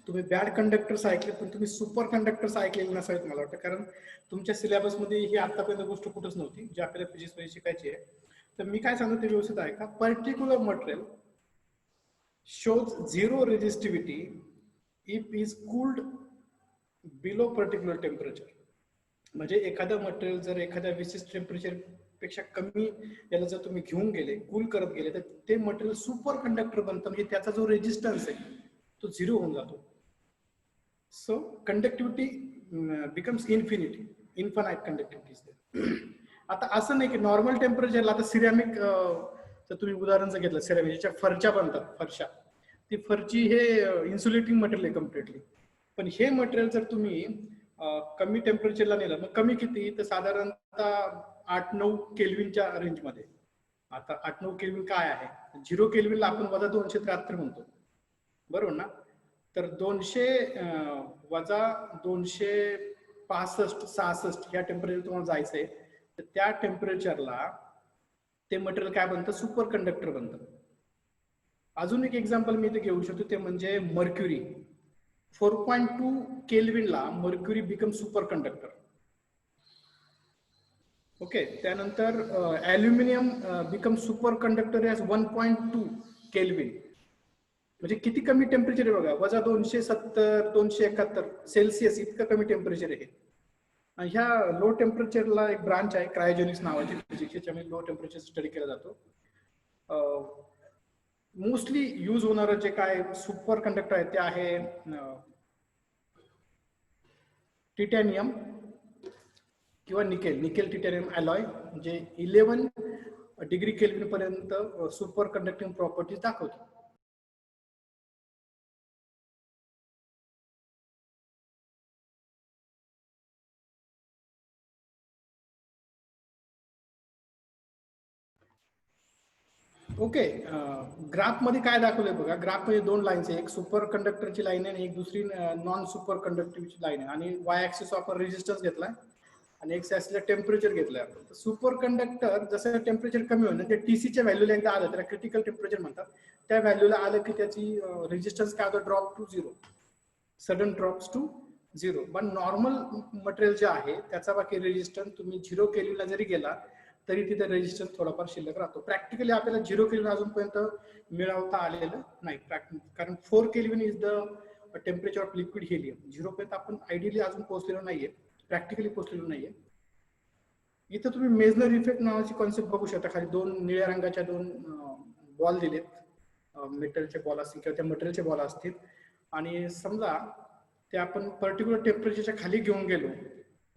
तुम्ही बॅड कंडक्टर्स ऐकलेत, पण तुम्ही सुपर कंडक्टर्स ऐकलेले नसावेत मला वाटतं, कारण तुमच्या सिलेबसमध्ये ही आतापर्यंत गोष्ट कुठंच नव्हती जी आपल्याला फिजिक्समध्ये शिकायची आहे. तर मी काय सांगतो ते व्यवस्थित आहे का. Particular material shows zero resistivity if is cooled below particular temperature. म्हणजे एखादं मटेरियल जर एखाद्या विशिष्ट टेम्परेचर पेक्षा कमी याला जर तुम्ही घेऊन गेले, कूल करत गेले, तर ते मटेरियल सुपर कंडक्टर बनतं. म्हणजे त्याचा जो रेजिस्टन्स आहे तो झिरो होऊन जातो. So conductivity becomes infinite conductivity. आता असं नाही की नॉर्मल टेम्परेचरला आता सिरॅमिक तर तुम्ही उदाहरण जर घेतलं सेरामिकच्या फरच्या बनतात, फरशा, ती फरची हे इन्सुलेटिंग मटेरियल आहे कम्प्लिटली. पण हे मटेरियल जर तुम्ही कमी टेम्परेचरला नेलं, मग कमी किती, तर साधारणतः 8-9 केल्विनच्या रेंजमध्ये. आता 8-9 केल्विन काय आहे, 0 केल्विनला आपण -273 म्हणतो, बरोबर ना. तर 200 वजा 265-66 या टेम्परेचर तुम्हाला जायचंय, तर त्या टेम्परेचरला ते मटेरियल काय बनतं, सुपर कंडक्टर बनतं. अजून एक एक्झाम्पल मी इथे घेऊ शकतो, ते म्हणजे मर्क्युरी. 4.2 केल्विनला mercury become super conductor. Okay, त्यानंतर aluminium become super conductor as 1.2 Kelvin. म्हणजे किती कमी टेम्परेचर आहे बघा, वजा 270-271 सेल्सिअस, इतकं कमी टेम्परेचर आहे. आणि ह्या लो टेम्परेचरला एक ब्रांच आहे क्रायोजेनिक्स नावाची फिजिक्स, याच्यामध्ये लो टेम्परेचर स्टडी केला जातो. मोस्टली यूज होणारं जे काय सुपर कंडक्टर आहे ते आहे टिटॅनियम किंवा निकेल टिटॅनियम अलॉय, जे 11 डिग्री केल्विन पर्यंत सुपर कंडक्टिंग प्रॉपर्टीज दाखवतो. ओके, ग्राफ मध्ये काय दाखवलंय बघा, ग्राफ मध्ये 2 लाईन्स आहे, एक सुपर कंडक्टरची लाईन आहे आणि एक दुसरी नॉन सुपर कंडक्टिव्हची लाईन आहे. आणि वाय ऍक्सिस आपण रेजिस्टन्स घेतलाय आणि एक्स ऍक्सिसला टेम्परेचर घेतलंय आपण. सुपर कंडक्टर जसं टेम्परेचर कमी होईल, ते टीसीच्या व्हॅल्यूला एकदा आलं, त्याला क्रिटिकल टेम्परेचर म्हणतात, त्या व्हॅल्यूला आलं की त्याची रेजिस्टन्स काय होतं, drop to 0, sudden drops to 0. पण नॉर्मल मटेरियल जे आहे त्याचा बाकी रेजिस्टन्स तुम्ही 0 केल्विनला जरी गेला तरी तिथे रेजिस्टन्स थोडाफार शिल्लक राहतो. प्रॅक्टिकली आपल्याला 0 केल्विन अजूनपर्यंत मिळवता आलेलं नाही, कारण 4 kelvin is the temperature of liquid helium. 0 पर्यंत आपण आयडियली अजून पोहोचलेलो नाहीये, प्रॅक्टिकली पोहोचलेलो नाहीये. इथं तुम्ही मेझनर इफेक्ट नावाची कॉन्सेप्ट बघू शकता. खाली 2 निळ्या रंगाच्या 2 बॉल दिलेत, मेटलचे बॉल असतील किंवा त्या मटेरियलचे बॉल असतील, आणि समजा ते आपण पर्टिक्युलर टेम्परेचरच्या खाली घेऊन गेलो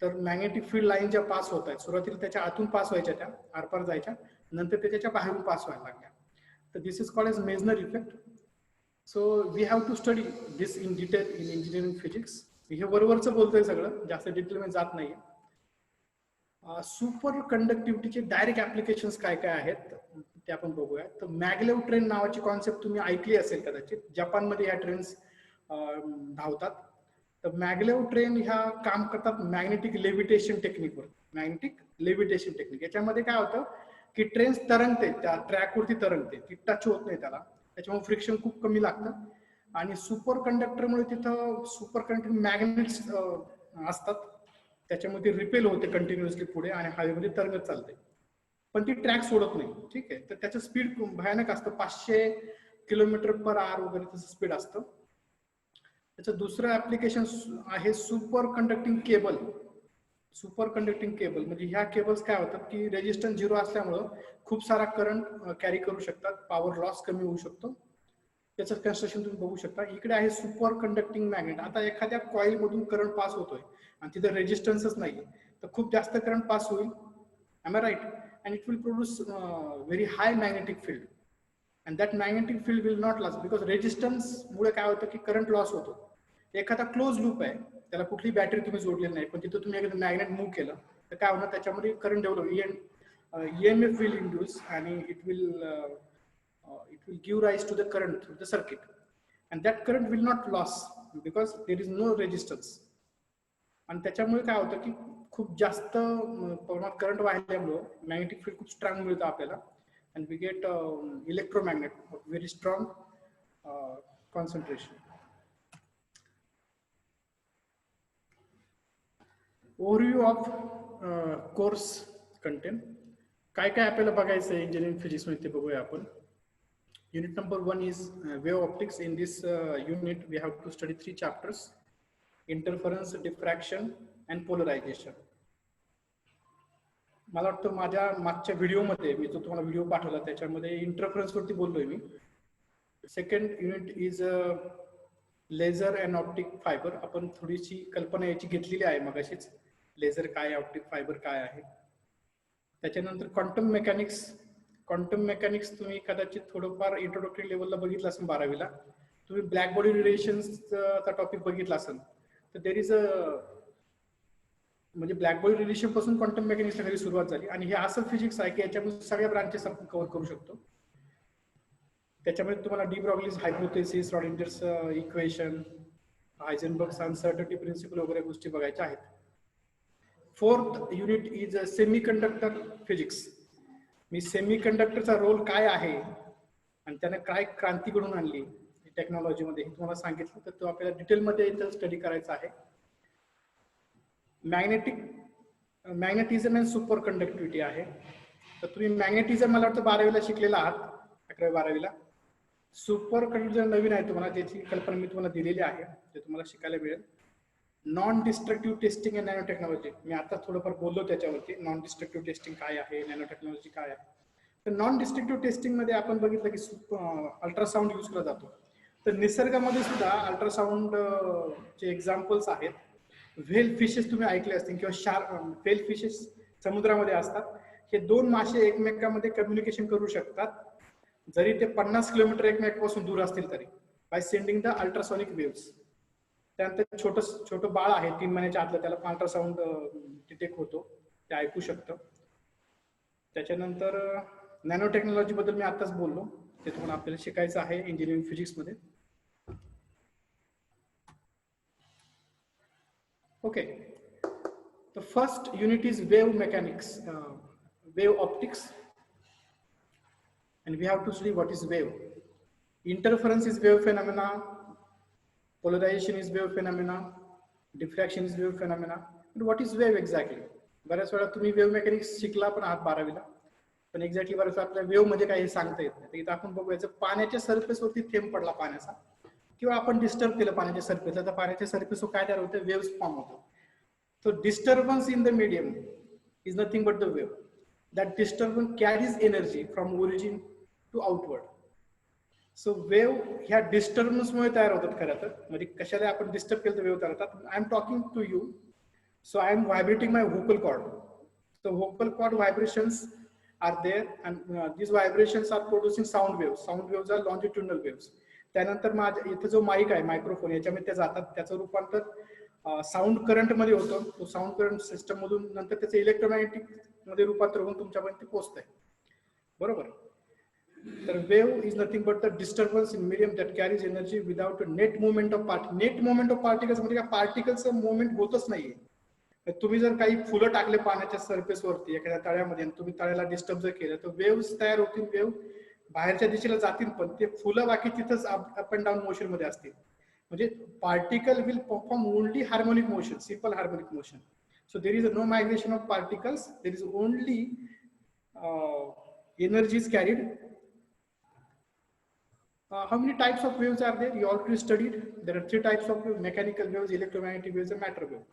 तर मॅग्नेटिक फील्ड लाईन ज्या पास होत आहेत, सुरुवातीला त्याच्या आतून पास व्हायच्या, त्या आरपार जायच्या, नंतर त्याच्या बाहेरून पास व्हायला लागल्या. तर this is called as Meissner effect. So we have to study this in detail in engineering physics. हे वरवरचं बोलतोय सगळं, जास्त डिटेलमध्ये जात नाहीये. सुपर कंडक्टिव्हिटीचे डायरेक्ट ऍप्लिकेशन्स काय काय आहेत ते आपण बघूया. तर मॅग्लेव ट्रेन नावाची कॉन्सेप्ट तुम्ही ऐकली असेल कदाचित, जपानमध्ये ह्या ट्रेन्स धावतात. तर मॅग्लेव ट्रेन ह्या काम करतात मॅग्नेटिक लेव्हिटेशन टेक्निकवर. मॅग्नेटिक लेव्हिटेशन टेक्निक याच्यामध्ये काय होतं की ट्रेन्स तरंगते, त्या ट्रॅकवरती तरंगते, ती टच होत नाही त्याला, त्याच्यामुळे फ्रिक्शन खूप कमी लागतं. आणि सुपर कंडक्टरमुळे तिथं सुपर कंडक्टिंग मॅग्नेट्स असतात, त्याच्यामध्ये रिपेल होते कंटिन्युअसली पुढे आणि हवेमध्ये तरंगत चालते, पण ती ट्रॅक सोडत नाही. ठीक आहे, तर त्याचं स्पीड भयानक असतं, 500 km/h वगैरे त्याचं स्पीड असतं. त्याचं दुसरं ऍप्लिकेशन आहे super conducting cable. Super conducting cable म्हणजे ह्या केबल्स काय होतात की रेजिस्टन्स 0 असल्यामुळं खूप सारा करंट कॅरी करू शकतात, पॉवर लॉस कमी होऊ शकतो. त्याचं कन्स्ट्रक्शन तुम्ही बघू शकता. इकडे आहे सुपर कंडक्टिंग मॅग्नेट. आता एखाद्या कॉईल मधून करंट पास होतोय आणि तिथे रेजिस्टन्सच नाही, तर खूप जास्त करंट पास होईल, am I right, and it will produce very high magnetic field, and that magnetic field will not loss because resistance मुळे काय होतं की करंट लॉस होतो. एखादा क्लोज लूप आहे, त्याला कुठली बॅटरी तुम्ही जोडलेली नाही, पण तिथं तुम्ही एखादं मॅग्नेट मूव्ह केलं तर काय होणार, त्याच्यामध्ये current develop, EMF will induce आणि it will give rise to the current through the circuit, and that current will not loss because there is no resistance. आणि त्याच्यामुळे काय होतं की खूप जास्त प्रमाणात करंट वाहिल्यामुळे मॅग्नेटिक फील्ड खूप स्ट्रॉंग मिळतं आपल्याला, and we get electromagnet of very strong concentration. Overview of course content. काय काय आपल्याला बघायचं आहे इंजिनिअरिंग फिजिक्स मध्ये ते बघूया आपण. Unit number 1 is wave optics. In this unit we have to study 3 chapters: interference, diffraction and polarization. मला वाटतं माझ्या मागच्या व्हिडिओमध्ये मी जो तुम्हाला व्हिडिओ पाठवला त्याच्यामध्ये इंटरफरन्स वरती बोललोय मी. Second unit is laser and optic fibre. आपण थोडीशी कल्पना याची घेतलेली आहे मगाशीच, लेझर काय, ऑप्टिक फायबर काय आहे. त्याच्यानंतर क्वांटम मेकॅनिक्स, क्वांटम मेकॅनिक्स तुम्ही कदाचित थोडंफार इंट्रोडक्टरी लेवलला बघितलं असेल 12वीला. तुम्ही ब्लॅक बॉडी रिलेशन्सचा टॉपिक बघितला असेल तर देर इज अ म्हणजे ब्लॅक बॉडी रिलेशन पासून क्वांटम मेकॅनिक्सला खरी सुरुवात झाली आणि हे असं फिजिक्स आहे की याच्यामध्ये सगळ्या ब्रांचेस आपण कव्हर करू शकतो. त्याच्यामध्ये तुम्हाला de Broglie's hypothesis, Schrodinger's equation, Heisenberg's uncertainty principle वगैरे गोष्टी बघायच्या आहेत. 4th unit is semiconductor physics. मी सेमीकंडक्टरचा रोल काय आहे आणि त्याने काय क्रांती घडून आणली टेक्नॉलॉजीमध्ये हे तुम्हाला सांगितलं, तर तो आपल्याला डिटेलमध्ये इथं स्टडी करायचा आहे. मॅग्नेटिझम अँड सुपर कंडक्टिव्हिटी आहे. तर तुम्ही मॅग्नेटिझम मला वाटतं 12वीला शिकलेला आहात, 11वी-12वीला. सुपर कंडक्टिव्हिटी नवीन आहे तुम्हाला, ज्याची कल्पना मी तुम्हाला दिलेली आहे, ते तुम्हाला शिकायला मिळेल. Non destructive testing and nano technology, मी आता थोडंफार बोललो त्याच्यावरती. नॉन डिस्ट्रक्टिव्ह टेस्टिंग काय आहे, नॅनो टेक्नॉलॉजी काय आहे. तर नॉन डिस्ट्रक्टिव्ह टेस्टिंग मध्ये आपण बघितलं की अल्ट्रासाऊंड यूज केला जातो. तर निसर्गामध्ये सुद्धा अल्ट्रासाऊंड चे एक्झाम्पल्स आहेत. व्हेल फिशेस तुम्ही ऐकले असतील किंवा व्हेल फिशेस समुद्रामध्ये असतात. हे 2 मासे एकमेकांमध्ये कम्युनिकेशन करू शकतात जरी ते 50 किलोमीटर एकमेकांपासून दूर असतील तरी, by sending the ultrasonic waves. त्यानंतर छोटं बाळ आहे 3 महिन्याच्या आतलं, त्याला अल्ट्रासाऊंड डिटेक्ट होतो, ते ऐकू शकतं. त्याच्यानंतर नॅनो टेक्नॉलॉजी बद्दल मी आताच बोललो, ते तुम्हाला आपल्याला शिकायचं आहे इंजिनिअरिंग फिजिक्स मध्ये. Okay, the first unit is wave mechanics, wave optics, and we have to study what is wave. Interference is wave phenomena, polarization is wave phenomena, diffraction is wave phenomena. But what is wave exactly? बऱ्याच वेळा तुम्ही wave mechanics शिकला पण आहात 12वीला, पण exactly बऱ्याच वेळा आपल्या वेव्ह मध्ये काही सांगता येत नाही. इथं आपण बघूया, पाण्याच्या सरफेसवरती थेंब पडला पाण्याचा किंवा आपण डिस्टर्ब केलं पाण्याच्या सरफेसला, तर पाण्याच्या सरफेसवर काय तयार होतं, वेव्स फॉर्म होतात. So disturbance in the medium is nothing but the wave. That disturbance carries energy from origin to outward. So wave ह्या disturbance मुळे तयार होतात. खरं तर म्हणजे कशाला आपण डिस्टर्ब केलं तर वेव्ह तयार होतात. I am talking to you, so I am vibrating my vocal cord. So vocal cord vibrations are there, and these vibrations are producing sound waves. Sound waves are longitudinal waves. त्यानंतर माझ्या इथं जो mic आहे, microphone, याच्यामध्ये ते जातात, त्याचं रूपांतर साऊंड करंट मध्ये होतं. तो साऊंड करंट सिस्टम मधून नंतर त्याचं इलेक्ट्रोमॅग्नेटिक मध्ये रूपांतर होऊन तुमच्यापर्यंत पोहोचतंय. बरोबर. तर wave is nothing but the disturbance in medium that carries energy without net movement of particle. Net movement of particles म्हणजे काय, पार्टिकलचं मुवमेंट होतच नाहीये. तुम्ही जर काही फुलं टाकले पाण्याच्या सरफेस वरती एखाद्या तळ्यामध्ये आणि तुम्ही तळ्याला डिस्टर्ब जर केलं तर वेव्स तयार होतील, वेव्ह बाहेरच्या दिशेला जातील, पण ते फुलं बाकी तिथंच अप अँड डाऊन मोशन मध्ये असतील. म्हणजे particle will perform only harmonic motion, simple harmonic motion. So there is no migration of particles, there is only energy is carried. How many types of waves are there? You already studied. There are 3 types of waves: mechanical waves, electromagnetic waves and matter waves.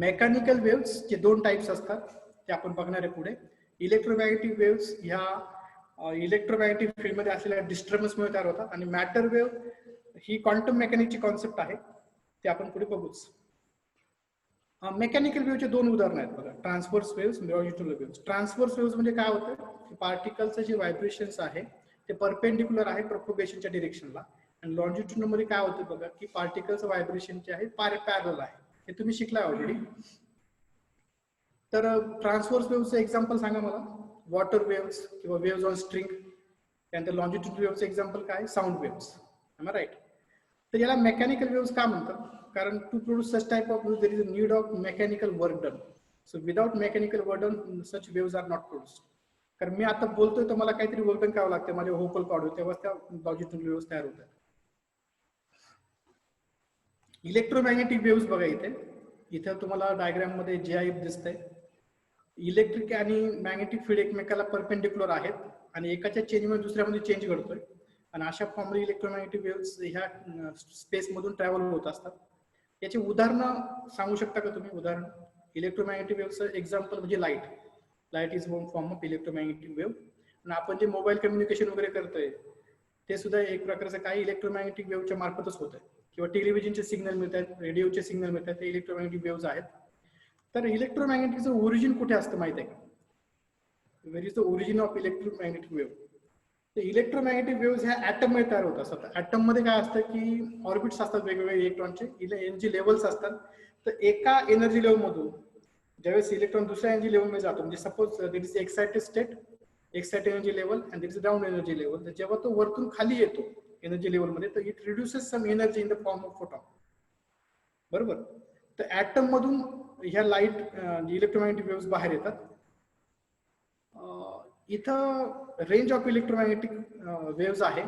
Mechanical waves चे 2 types असतात, ते आपण बघणार आहे पुढे. Electromagnetic waves ह्या electromagnetic field मध्ये असलेल्या डिस्टर्बन्स मुळे तयार होतात, आणि मॅटर वेव्ह ही क्वांटम मेकॅनिकची कॉन्सेप्ट आहे, ते आपण पुढे बघूच. मेकॅनिकल वेव्हचे 2 उदाहरण आहेत बघा, transverse waves, longitudinal waves. Transverse waves म्हणजे काय होतं, की पार्टिकलचं जे व्हायब्रेशन्स आहे ते परपेंडिक्युलर आहे प्रोपगेशनच्या डिरेक्शनला, आणि लॉंजिट्युडिनल मध्ये काय होतं बघा, की पार्टिकलचं व्हायब्रेशन जे आहे पॅरलल आहे. हे तुम्ही शिकलाय ऑलरेडी. तर ट्रान्सव्हर्स वेव्हचं एक्झाम्पल सांगा मला. वॉटर वेव्स किंवा वेव्स ऑन स्ट्रिंग. त्यानंतर लॉंजिट्युडिनल वेव्हचं एक्झाम्पल काय, sound waves. Am I right. तर याला मेकॅनिकल वेव्स का म्हणतात, कारण to produce such type of waves there is a need of mechanical work done. So without mechanical work done such waves are not produced. कारण मी आता बोलतोय तर मला काहीतरी वर्क डन करावं लागतं, माझ्या व्होकल कॉर्ड, तेव्हा त्या लॉंजिट्युडिनल वेव्स तयार होतात. इलेक्ट्रोमॅग्नेटिक वेव्स बघा, इथे तुम्हाला डायग्राम मध्ये GIF दिसतंय. इलेक्ट्रिक आणि मॅग्नेटिक फील्ड एकमेकाला परपेंडिक्युलर आहेत आणि एकाच्या चेंजमुळे दुसऱ्यामध्ये चेंज घडतोय, आणि अशा फॉर्ममध्ये इलेक्ट्रोमॅग्नेटिक वेव्स ह्या स्पेस मधून ट्रॅव्हल होत असतात. याची उदाहरणं सांगू शकता का तुम्ही? उदाहरण, इलेक्ट्रोमॅग्नेटिक वेव्हचं एक्झाम्पल म्हणजे light. Light is one form of electromagnetic wave. आणि आपण जे मोबाईल कम्युनिकेशन वगैरे करतोय ते सुद्धा एक प्रकारचं काही इलेक्ट्रोमॅग्नेटिक वेव्हच्या मार्फतच होत आहे. किंवा टेलिव्हिजनचे सिग्नल मिळतात, रेडिओचे सिग्नल मिळतात, ते इलेक्ट्रोमॅग्नेटिक वेव्हज आहेत. तर इलेक्ट्रोमॅग्नेटिकचं ओरिजिन कुठे असतं माहिती आहे का? Where is the origin of electromagnetic wave. तर इलेक्ट्रोमॅग्नेटिक वेव्ह ह्या ऍटम मध्ये तयार होत असतात. ऍटम मध्ये काय असतं की ऑर्बिट्स असतात वेगवेगळे इलेक्ट्रॉनचे, एनर्जी लेवल्स असतात. तर एका एनर्जी लेवल मधून ज्यावेळेस इलेक्ट्रॉन दुसऱ्या एनर्जी लेवल मध्ये जातो, म्हणजे suppose there is excited state, excited energy level and there is down energy level. तर जेव्हा तो वरतून खाली येतो एनर्जी लेवल मध्ये, तर it reduces some energy in the form of photon. बरोबर. तर ऍटम मधून ह्या लाईट इलेक्ट्रोमॅग्नेटिक वेव्स बाहेर येतात. इथं रेंज ऑफ इलेक्ट्रोमॅग्नेटिक वेव्स आहे.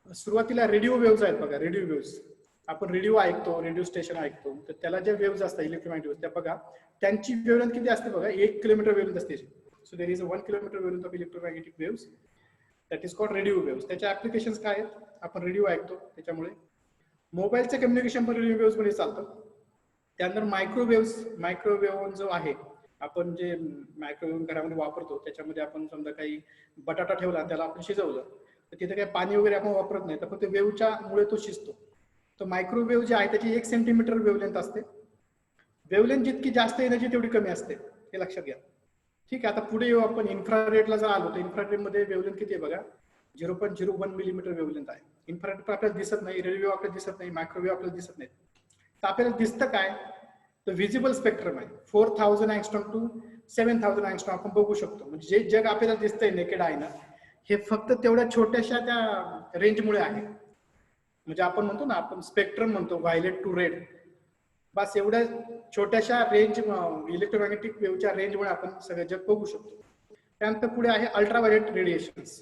सुरुवातीला रेडिओ वेव्स आहेत बघा. रेडिओ वेव्स आपण रेडिओ ऐकतो, रेडिओ स्टेशन ऐकतो, तर त्याला ज्या वेव्स असतात इलेक्ट्रोमॅग्नेटिक वेव्स, त्या बघा त्यांची वेव्हलेंथ किती असते बघा, 1 किलोमीटर वेव्हलेंथ असते. So there is a 1 kilometre wavelength of electromagnetic waves, that is called radio waves. त्याच्या ऍप्लिकेशन्स काय आहेत, आपण रेडिओ ऐकतो त्याच्यामुळे. मोबाईलचं कम्युनिकेशन पण रेडिओ वेव्स मध्ये चालतं. त्यानंतर मायक्रोवेव्ह जो आहे, आपण जे मायक्रोवेव्ह घरामध्ये वापरतो, त्याच्यामध्ये आपण समजा काही बटाटा ठेवला, त्याला आपण शिजवलं, तर तिथे काही पाणी वगैरे आपण वापरत नाही, तर फक्त वेव्हच्या मुळे तो शिजतो. तर मायक्रोवेव्ह जे आहे त्याची 1 सेंटीमीटर वेव्हलेंथ असते. वेव्हलेंथ जितकी जास्त एनर्जी तेवढी कमी असते, हे लक्षात घ्या. ठीक आहे. आता पुढे येऊ आपण. इन्फ्रारेडला जर आलो तर इन्फ्रारेड मध्ये वेव्हलेंथ किती आहे बघा, 0.01 मिलीमीटर वेव्हलेंथ आहे. इन्फ्रारेड आपल्याला दिसत नाही, रेडिओ आपल्याला दिसत नाही, मायक्रोवेव्ह आपल्याला दिसत नाही. तर आपल्याला दिसतं काय, तर व्हिजिबल स्पेक्ट्रम आहे. 4000 अँगस्ट्रॉम टू 7000 अँगस्ट्रॉम आपण बघू शकतो. म्हणजे जे जग आपल्याला दिसतंय नेकेड आहे ना, हे फक्त तेवढ्या छोट्याशा त्या रेंजमुळे आहे. म्हणजे आपण म्हणतो ना, आपण स्पेक्ट्रम म्हणतो, व्हायलेट टू रेड, बस एवढ्या छोट्याशा रेंज इलेक्ट्रोमॅग्नेटिक वेव्हच्या रेंजमुळे आपण सगळं जग बघू शकतो. त्यानंतर पुढे आहे अल्ट्राव्हायलेट रेडिएशन्स.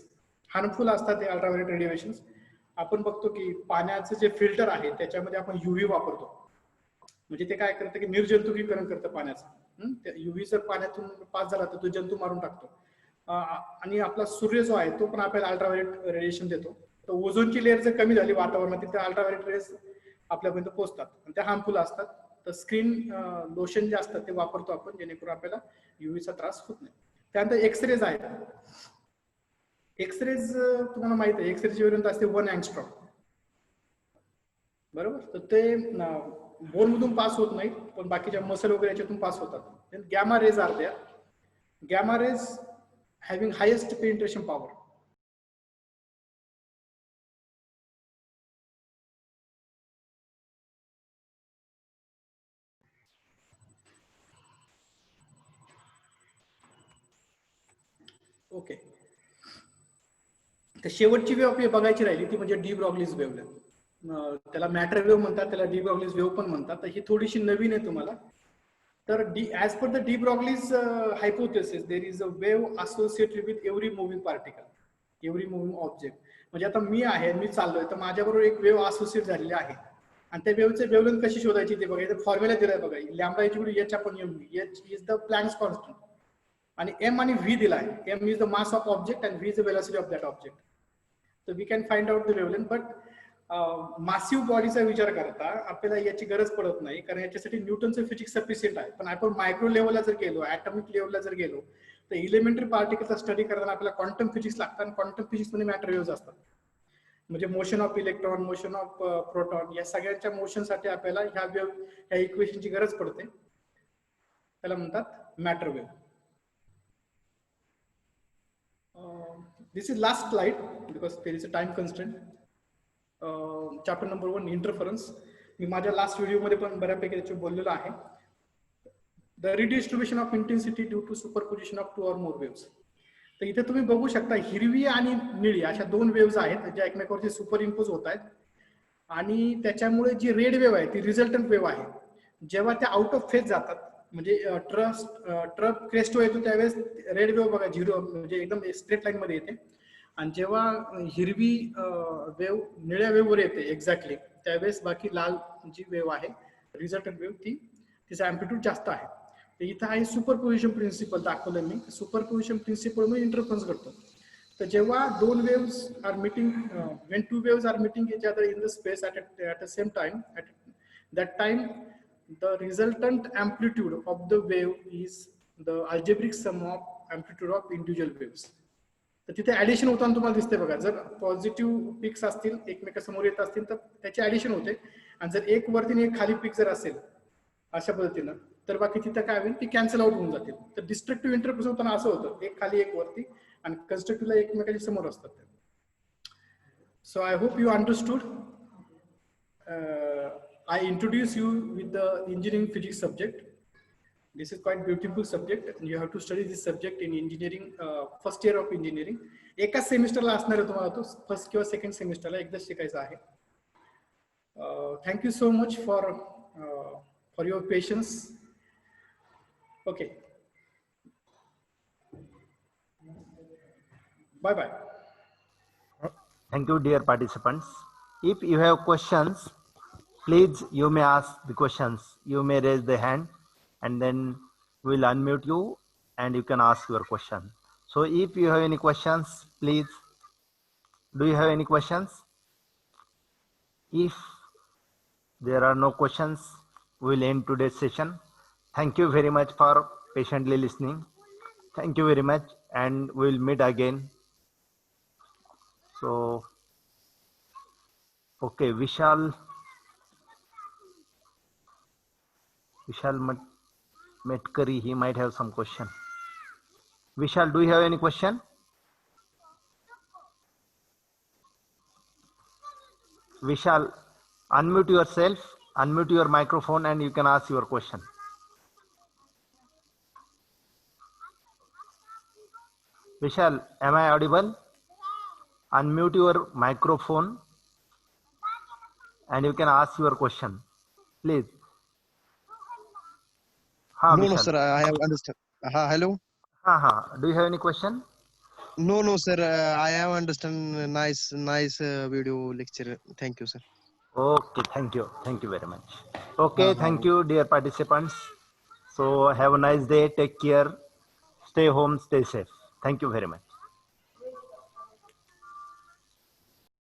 हार्मफुल असतात हे अल्ट्राव्हायलेट रेडिएशन्स. आपण बघतो की पाण्याचं जे फिल्टर आहे त्याच्यामध्ये आपण युव्ही वापरतो. म्हणजे ते काय करतं की निर्जंतुकीकरण करतं पाण्याचं. युव्ही जर पाण्यातून पास झाला तर तो जंतू मारून टाकतो. आणि आपला सूर्य जो आहे तो पण आपल्याला अल्ट्राव्हायलेट रेडिएशन देतो. तर ओझोनची लेअर जर कमी झाली वातावरणात, तिथे अल्ट्राव्हायलेट रेज आपल्यापर्यंत पोहोचतात आणि त्या हार्मफुल असतात. तर स्क्रीन लोशन जे असतात ते वापरतो आपण, जेणेकरून आपल्याला युव्हीचा त्रास होत नाही. त्यानंतर एक्सरेज आहेत. एक्सरेज तुम्हाला माहित आहे, एक्सरेची वेव्हलेंथ असते 1 अँगस्ट्रॉम. बरोबर. तर ते बोन मधून पास होत नाही, पण बाकीच्या मसल वगैरे याच्यातून पास होतात. Gamma rays are there. Gamma rays having highest penetration power. Okay. तर शेवटची वेव्ह आपली बघायची राहिली ती म्हणजे डी ब्रॉग्लीज वेव्ह. त्याला मॅटर वेव्ह म्हणतात, त्याला डी ब्रॉग्लीज वेव्ह पण म्हणतात. तर ही थोडीशी नवीन आहे तुम्हाला. तर as per the de Broglie's hypothesis, there is a wave associated with every moving particle, every moving object. म्हणजे आता मी आहे, मी चाललोय, तर माझ्याबरोबर एक वेव्ह असोसिएट झालेली आहे. आणि त्या वेव्हचे वेव्हलेंथ कशी शोधायची ते बघा. इथे फॉर्म्युला दिलाय बघा, lambda equal to H upon M V. H is the Planck's constant आणि एम आणि व्ही दिलाय. M is the mass of object and V is the velocity of that object. तर we can find out the wavelength. But massive बॉडीचा विचार करता आपल्याला याची गरज पडत नाही, कारण याच्यासाठी न्यूटनचं फिजिक्स सफिशियंट आहे. पण आपण मायक्रो लेवलला जर गेलो, ऍटॉमिक लेवलला जर गेलो, तर इलेमेंटरी पार्टिकलचा स्टडी करताना आपल्याला क्वांटम फिजिक्स लागतात. आणि क्वांटम फिजिक्स मध्ये मॅटर वेव्हज असतात. म्हणजे motion of electron, motion of proton, या सगळ्यांच्या मोशनसाठी आपल्याला ह्या इक्वेशनची गरज पडते. त्याला म्हणतात matter wave. This is last slide because there is a time constraint. Chapter number 1, interference. मी माझ्या लास्ट व्हिडिओ मध्ये पण बऱ्यापैकी त्याच्यावर बोललेलो आहे. The redistribution of intensity due to superposition of 2 or more waves. तर इथे तुम्ही बघू शकता हिरवी आणि निळी अशा 2 वेव्स आहेत ज्या एकमेकावरती सुपर इम्पोज होत आहेत. आणि त्याच्यामुळे जी रेड वेव्ह आहे ती रिझल्टंट वेव्ह आहे. जेव्हा त्या आउट ऑफ फेज जातात, म्हणजे ट्रफ क्रेस्टो येतो, त्यावेळेस रेड वेव्ह बघा 0 म्हणजे एकदम स्ट्रेट लाईन मध्ये येते. आणि जेव्हा हिरवी वेव्ह निळ्या वेव्हवर येते एक्झॅक्टली, त्यावेळेस बाकी लाल जी वेव्ह आहे रिझल्टंट वेव्ह तिचा अँप्लिट्यूड जास्त आहे. तर इथं आहे सुपरपोजिशन प्रिन्सिपल दाखवलं मी. सुपरपोजिशन प्रिन्सिपल मध्ये इंटरफरन्स घडतो. तर जेव्हा 2 waves are meeting, when 2 waves are meeting each other in the space at the same time, at that time the resultant amplitude of the wave is the algebraic sum of amplitude of individual waves. तर तिथे addition होताना तुम्हाला दिसते बघा. जर positive पिक्स असतील एकमेकासमोर येत असतील तर त्याची ऍडिशन होते. आणि जर एक वरती एक खाली पिक जर असेल अशा पद्धतीनं, तर बाकी तिथं काय होईल, ती कॅन्सल आउट होऊन जातील. तर डिस्ट्रक्टिव्ह इंटरफेस होताना असं होतं, एक खाली एक वरती, आणि कन्स्ट्रक्टिव्हला एकमेकांच्या समोर असतात. So I hope you understood. I introduce you with the engineering physics subject. This is quite beautiful subject, and you have to study this subject in engineering, first year of engineering. एकाच सेमिस्टरला असणार आहे तुम्हाला तो, first किंवा second सेमिस्टरला एकदाच शिकायचा आहे. Thank you so much for your patience. Okay. Bye bye. Thank you, dear participants. If you have questions, please you may ask the questions. You may raise the hand, and then we'll unmute you and you can ask your question. So if you have any questions, please, do you have any questions? If there are no questions, we'll end today's session. Thank you very much for patiently listening. Thank you very much, and we'll meet again. So, okay, Vishal Metkari, he might have some question. Vishal, do you have any question? Vishal, unmute yourself, unmute your microphone, and you can ask your question. Vishal, am I audible? Unmute your microphone and you can ask your question, please. No, sir, I have understood. Hello. Do you have any question? No, sir, I have understand. Nice video lecture. Thank you, sir. Okay, thank you very much. Okay, thank you, dear participants. So have a nice day, take care, stay home, stay safe. Thank you very much.